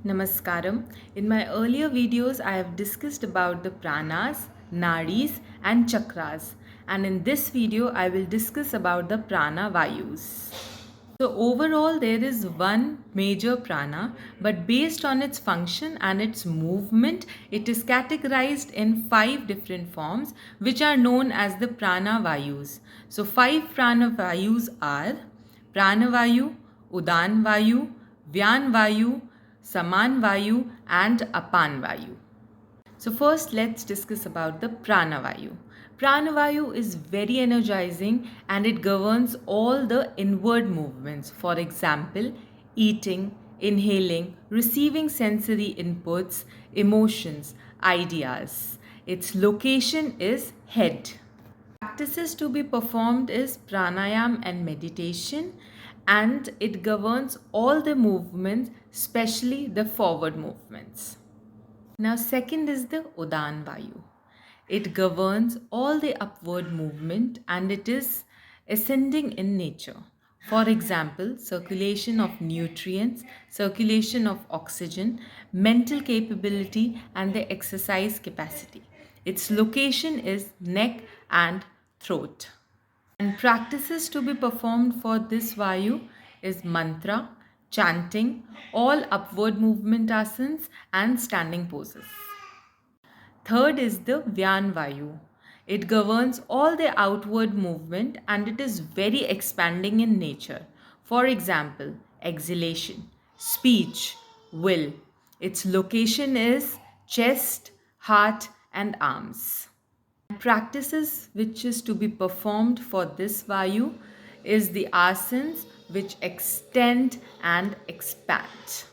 Namaskaram. In my earlier videos, I have discussed about the pranas, nadis and chakras. And in this video, I will discuss about the prana vayus. So overall, there is one major prana, but based on its function and its movement, it is categorized in 5 different forms, which are known as the prana vayus. So 5 prana vayus are prana vayu, udan vayu, vyan vayu, saman vayu and apan vayu. So first let's discuss about the pranavayu. Pranavayu is very energizing and it governs all the inward movements. For example, eating, inhaling, receiving sensory inputs, emotions, ideas. Its location is head. Practices to be performed is pranayam and meditation, and it governs all the movements, especially the forward movements. Now, second is the Udan Vayu. It governs all the upward movement and it is ascending in nature. For example, circulation of nutrients, circulation of oxygen, mental capability, and the exercise capacity. Its location is neck and throat. And practices to be performed for this Vayu is mantra, chanting, all upward movement asanas and standing poses. Third is the Vyan Vayu. It governs all the outward movement and it is very expanding in nature. For example, exhalation, speech, will. Its location is chest, heart and arms. Practices which is to be performed for this Vayu is the asanas which extend and expand.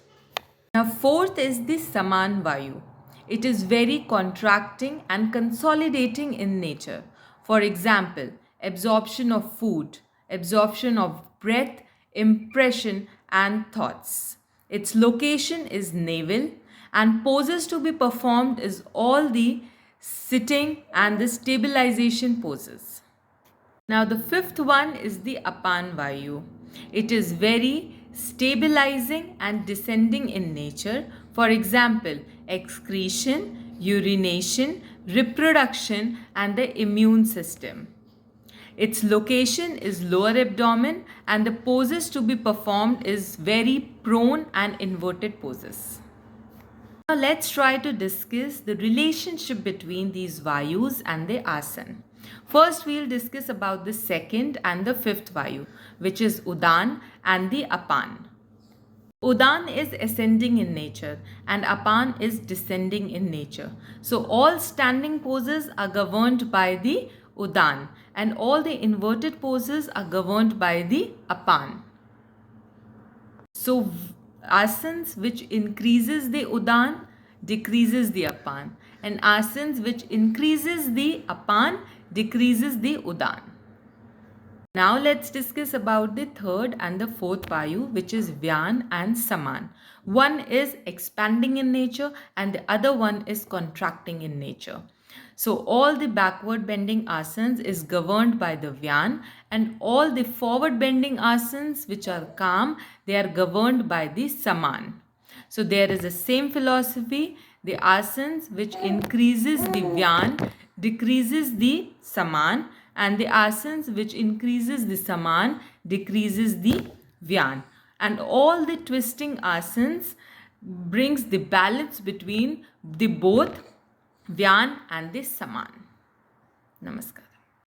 Now, fourth is the Saman Vayu. It is very contracting and consolidating in nature. For example, absorption of food, absorption of breath, impression, and thoughts. Its location is navel, and poses to be performed is all the sitting and the stabilization poses. Now, the fifth one is the Apan Vayu. It is very stabilizing and descending in nature. For example, excretion, urination, reproduction, and the immune system. Its location is lower abdomen, and the poses to be performed is very prone and inverted poses. Now let's try to discuss the relationship between these vayus and the asana. First, we'll discuss about the second and the fifth vayu, which is Udan and the Apan. Udan is ascending in nature and Apan is descending in nature. So all standing poses are governed by the Udan and all the inverted poses are governed by the Apan. So asanas which increases the Udan decreases the Apan, and asanas which increases the Apan decreases the Udan. Now let's discuss about the third and the fourth Vayu, which is Vyan and Saman. One is expanding in nature and the other one is contracting in nature. So all the backward bending asanas is governed by the Vyan, and all the forward bending asanas which are calm, they are governed by the Saman. So there is the same philosophy. The asanas which increases the Vyan decreases the Saman, and the asanas which increases the Saman decreases the Vyan. And all the twisting asanas brings the balance between the both Vyan and the Saman. Namaskar.